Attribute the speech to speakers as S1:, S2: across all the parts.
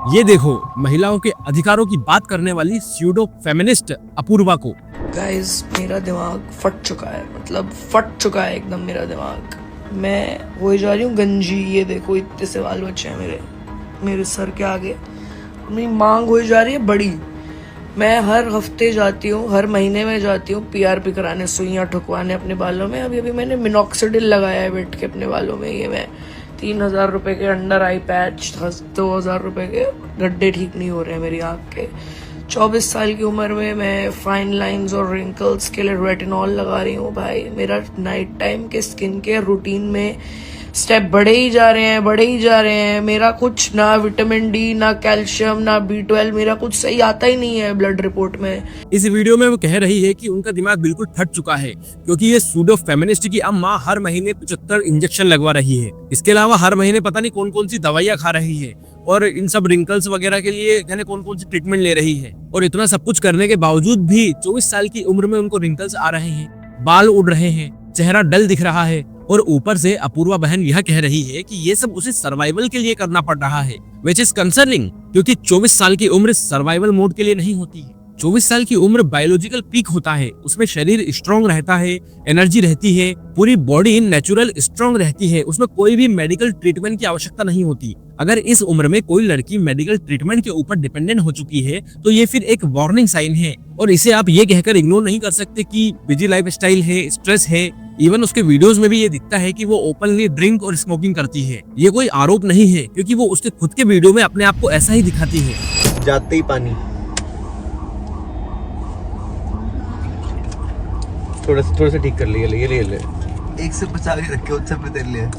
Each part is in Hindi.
S1: ये देखो महिलाओं के अधिकारों की बात करने वाली स्यूडो फेमिनिस्ट अपूर्वा को।
S2: गाइस मेरा दिमाग फट चुका है, मतलब फट चुका है एकदम मेरा दिमाग। मैं हो जा रही हूँ गंजी। ये देखो इतने से बाल बच्चे हैं मेरे सर के आगे। मेरी मांग हो जा रही है बड़ी। मैं हर हफ्ते जाती हूँ, हर महीने में जाती हूँ पीआरपी कराने, सुइयाँ ठुकवाने अपने बालों में। अभी मैंने मिनॉक्सिडिल लगाया है बैठ के अपने बालों में। ये मैं 3,000 रुपए के अंडर आई पैच, 2,000 रुपए के गड्ढे ठीक नहीं हो रहे हैं मेरी आँख के। 24 साल की उम्र में मैं फाइन लाइंस और रिंकल्स के लिए रेटिनॉल लगा रही हूँ भाई। मेरा नाइट टाइम के स्किन केयर रूटीन में स्टेप बढ़े ही जा रहे हैं। मेरा कुछ ना विटामिन डी, ना कैल्शियम, ना B12, मेरा कुछ सही आता ही नहीं है ब्लड रिपोर्ट में।
S1: इस वीडियो में वो कह रही है कि उनका दिमाग बिल्कुल फट चुका है क्योंकि ये सूडो फेमिनिस्ट की अम्मा हर महीने 75 इंजेक्शन लगवा रही है। इसके अलावा हर महीने पता नहीं कौन कौन सी दवाइयाँ खा रही है और इन सब रिंकल्स वगैरह के लिए जाने कौन कौन सी ट्रीटमेंट ले रही है। और इतना सब कुछ करने के बावजूद भी 24 साल की उम्र में उनको रिंकल्स आ रहे हैं, बाल उड़ रहे हैं, चेहरा डल दिख रहा है। और ऊपर से अपूर्वा बहन यह कह रही है कि ये सब उसे सर्वाइवल के लिए करना पड़ रहा है, विच इज कंसर्निंग क्योंकि 24 साल की उम्र सर्वाइवल मोड के लिए नहीं होती है। 24 साल की उम्र बायोलॉजिकल पीक होता है, उसमें शरीर स्ट्रांग रहता है, एनर्जी रहती है, पूरी बॉडी नेचुरल स्ट्रांग रहती है, उसमें कोई भी मेडिकल ट्रीटमेंट की आवश्यकता नहीं होती। अगर इस उम्र में कोई लड़की मेडिकल ट्रीटमेंट के ऊपर डिपेंडेंट हो चुकी है तो ये फिर एक वार्निंग साइन है और इसे आप ये कहकर इग्नोर नहीं कर सकते कि बिजी लाइफस्टाइल है, स्ट्रेस है। इवन उसके वीडियोस में भी ये दिखता है कि वो ओपनली ड्रिंक और स्मोकिंग करती है। ये कोई आरोप नहीं है क्योंकि वो उसके खुद के वीडियो में अपने आप को ऐसा ही दिखाती है।
S3: जाते ही पानी थोड़ा सा ठीक कर लिया, ले एक से बचा के रखे, उससे पे तेरे लिए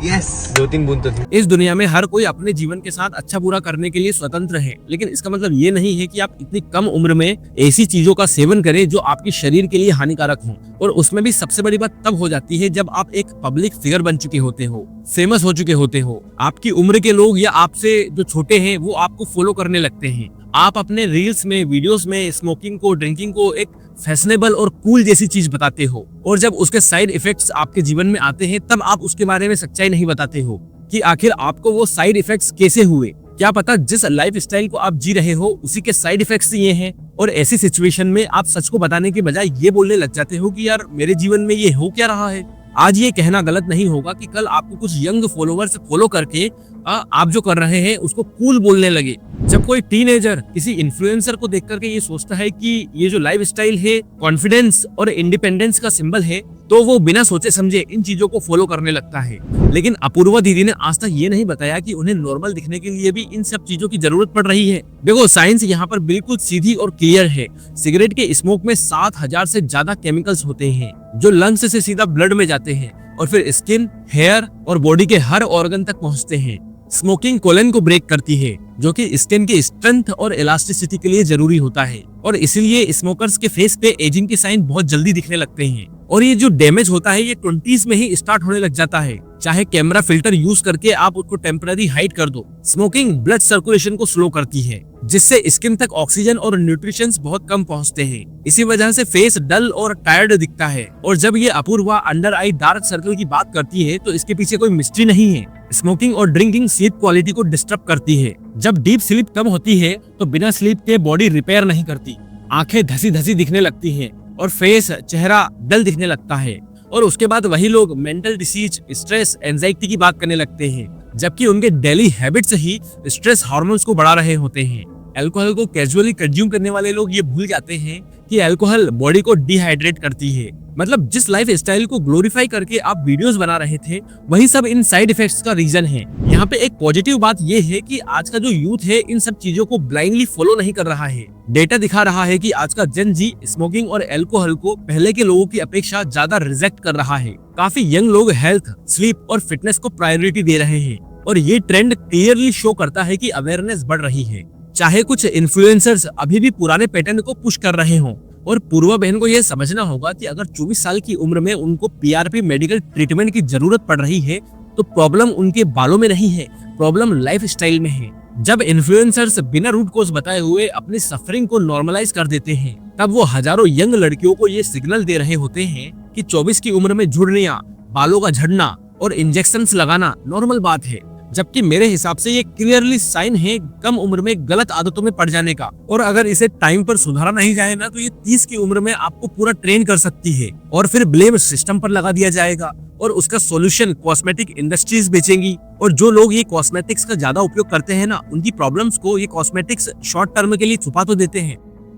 S3: यस 2-3 बूंद तो थी।
S1: इस दुनिया में हर कोई अपने जीवन के साथ अच्छा बुरा करने के लिए स्वतंत्र है, लेकिन इसका मतलब ये नहीं है कि आप इतनी कम उम्र में ऐसी चीजों का सेवन करें जो आपके शरीर के लिए हानिकारक हो। और उसमें भी सबसे बड़ी बात तब हो जाती है जब आप एक पब्लिक फिगर बन चुके होते हो, फेमस हो चुके होते हो। आपकी उम्र के लोग या आपसे जो छोटे हैं वो आपको फॉलो करने लगते हैं। आप अपने रील्स में, वीडियोस में स्मोकिंग को, ड्रिंकिंग को एक फैशनेबल और कूल जैसी चीज बताते हो और जब उसके साइड इफेक्ट्स आपके जीवन में आते हैं तब आप उसके बारे में सच्चाई नहीं बताते हो कि आखिर आपको वो साइड इफेक्ट्स कैसे हुए। क्या पता जिस लाइफ स्टाइल को आप जी रहे हो उसी के साइड इफेक्ट्स ये हैं। और ऐसी सिचुएशन में आप सच को बताने के बजाय ये बोलने लग जाते हो कि यार मेरे जीवन में ये हो क्या रहा है। आज ये कहना गलत नहीं होगा कि कल आपको कुछ यंग फॉलोअर्स फॉलो करके आप जो कर रहे हैं उसको कूल बोलने लगे। जब कोई टीनेजर किसी इन्फ्लुएंसर को देख करके ये सोचता है कि ये जो लाइफ स्टाइल है कॉन्फिडेंस और इंडिपेंडेंस का सिंबल है तो वो बिना सोचे समझे इन चीजों को फॉलो करने लगता है। लेकिन अपूर्वा दीदी ने आज तक ये नहीं बताया कि उन्हें नॉर्मल दिखने के लिए भी इन सब चीजों की जरूरत पड़ रही है। देखो साइंस यहाँ पर बिल्कुल सीधी और क्लियर है। सिगरेट के स्मोक में 7,000 से ज्यादा केमिकल्स होते हैं जो लंग्स से सीधा ब्लड में जाते हैं और फिर स्किन, हेयर और बॉडी के हर ऑर्गन तक पहुँचते हैं। स्मोकिंग कोलन को ब्रेक करती है जो कि स्किन की स्ट्रेंथ और इलास्टिसिटी के लिए जरूरी होता है और इसीलिए स्मोकर्स के फेस पे एजिंग के साइन बहुत जल्दी दिखने लगते हैं। और ये जो डैमेज होता है ये 20s में ही स्टार्ट होने लग जाता है। चाहे कैमरा फिल्टर यूज करके आप उसको टेम्पररी हाइड कर दो, स्मोकिंग ब्लड सर्कुलेशन को स्लो करती है जिससे स्किन तक ऑक्सीजन और न्यूट्रिशंस बहुत कम पहुंचते हैं। इसी वजह से फेस डल और टायर्ड दिखता है। और जब ये Apoorva under eye dark circle की बात करती है तो इसके पीछे कोई मिस्ट्री नहीं है। स्मोकिंग और ड्रिंकिंग स्लीप क्वालिटी को डिस्टर्ब करती है। जब डीप स्लीप कम होती है तो बिना स्लीप के बॉडी रिपेयर नहीं करती, आंखें धसी धसी दिखने लगती हैं और फेस, चेहरा डल दिखने लगता है। और उसके बाद वही लोग मेंटल डिसीज, स्ट्रेस, एंजाइटी की बात करने लगते हैं जबकि उनके डेली हैबिट्स ही स्ट्रेस हार्मोन्स को बढ़ा रहे होते हैं। अल्कोहल को कैजुअली कंज्यूम करने वाले लोग ये भूल जाते हैं कि अल्कोहल बॉडी को डिहाइड्रेट करती है। मतलब जिस लाइफ स्टाइल को ग्लोरीफाई करके आप वीडियोस बना रहे थे वही सब इन साइड इफेक्ट्स का रीजन है। यहाँ पे एक पॉजिटिव बात ये है कि आज का जो यूथ है इन सब चीजों को ब्लाइंडली फॉलो नहीं कर रहा है। डेटा दिखा रहा है कि आज का जेन जी स्मोकिंग और अल्कोहल को पहले के लोगों की अपेक्षा ज्यादा रिजेक्ट कर रहा है। काफी यंग लोग हेल्थ, स्लीप और फिटनेस को प्रायोरिटी दे रहे हैं और ये ट्रेंड क्लियरली शो करता है कि अवेयरनेस बढ़ रही है। चाहे कुछ इन्फ्लुएंसर्स अभी भी पुराने पैटर्न को पुश कर रहे हों। और पूर्वा बहन को यह समझना होगा कि अगर 24 साल की उम्र में उनको पीआरपी मेडिकल ट्रीटमेंट की जरूरत पड़ रही है तो प्रॉब्लम उनके बालों में नहीं है, प्रॉब्लम लाइफ स्टाइल में है। जब इन्फ्लुएंसर्स बिना रूट कोज बताए हुए अपनी सफरिंग को नॉर्मलाइज कर देते हैं तब वो हजारों यंग लड़कियों को ये सिग्नल दे रहे होते हैं कि 24 की उम्र में झुर्रियां, बालों का झड़ना और इंजेक्शंस लगाना नॉर्मल बात है। जबकि मेरे हिसाब से ये क्लियरली साइन है कम उम्र में गलत आदतों में पड़ जाने का। और अगर इसे टाइम पर सुधारा नहीं जाए ना तो ये 30 की उम्र में आपको पूरा ट्रेन कर सकती है और फिर ब्लेम सिस्टम पर लगा दिया जाएगा और उसका सॉल्यूशन कॉस्मेटिक इंडस्ट्रीज बेचेंगी। और जो लोग ये कॉस्मेटिक्स का ज्यादा उपयोग करते हैं ना, उनकी प्रॉब्लम्स को ये कॉस्मेटिक्स शॉर्ट टर्म के लिए छुपा तो देते हैं,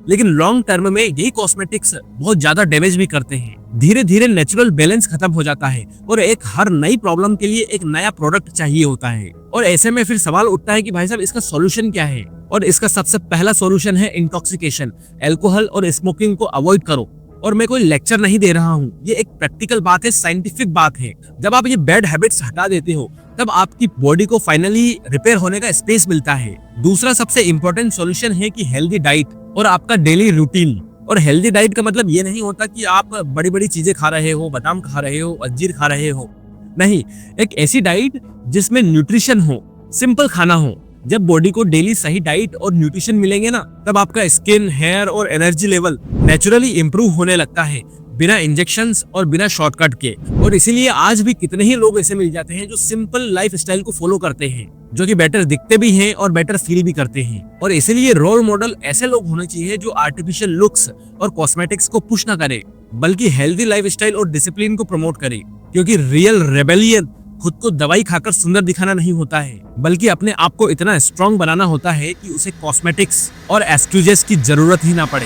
S1: लेकिन लॉन्ग टर्म में यही कॉस्मेटिक्स बहुत ज्यादा डैमेज भी करते हैं। धीरे धीरे नेचुरल बैलेंस खत्म हो जाता है और हर नई प्रॉब्लम के लिए एक नया प्रोडक्ट चाहिए होता है। और ऐसे में फिर सवाल उठता है कि भाई साहब इसका सॉल्यूशन क्या है? और इसका सबसे पहला सॉल्यूशन है इंटॉक्सिकेशन। अल्कोहल और स्मोकिंग को अवॉइड करो। और मैं कोई लेक्चर नहीं दे रहा हूँ, ये एक प्रैक्टिकल बात है, साइंटिफिक बात है। जब आप ये बैड हैबिट्स हटा देते हो तब आपकी बॉडी को फाइनली रिपेयर होने का स्पेस मिलता है। दूसरा सबसे इंपॉर्टेंट सॉल्यूशन है कि हेल्दी डाइट और आपका डेली रूटीन। और हेल्दी डाइट का मतलब ये नहीं होता कि आप बड़ी बड़ी चीजें खा रहे हो, बादाम खा रहे हो, अंजीर खा रहे हो, नहीं, एक ऐसी डाइट जिसमें न्यूट्रिशन हो, सिंपल खाना हो। जब बॉडी को डेली सही डाइट और न्यूट्रिशन मिलेंगे ना, तब आपका स्किन, हेयर और एनर्जी लेवल नेचुरली इंप्रूव होने लगता है, बिना इंजेक्शंस और बिना शॉर्टकट के। और इसीलिए आज भी कितने ही लोग ऐसे मिल जाते हैं जो सिंपल लाइफ स्टाइल को फॉलो करते हैं, जो कि बेटर दिखते भी हैं और बेटर फील भी करते हैं। और इसीलिए रोल मॉडल ऐसे लोग होने चाहिए जो आर्टिफिशियल लुक्स और कॉस्मेटिक्स को पुश ना करे, बल्कि हेल्दी लाइफ स्टाइल और डिसिप्लिन को प्रमोट करे। क्योंकि रियल रेबेलियन खुद को दवाई खाकर सुंदर दिखाना नहीं होता है, बल्कि अपने आप को इतना स्ट्रॉन्ग बनाना होता है कि उसे कॉस्मेटिक्स और एक्सक्यूजेस की जरूरत ही ना पड़े।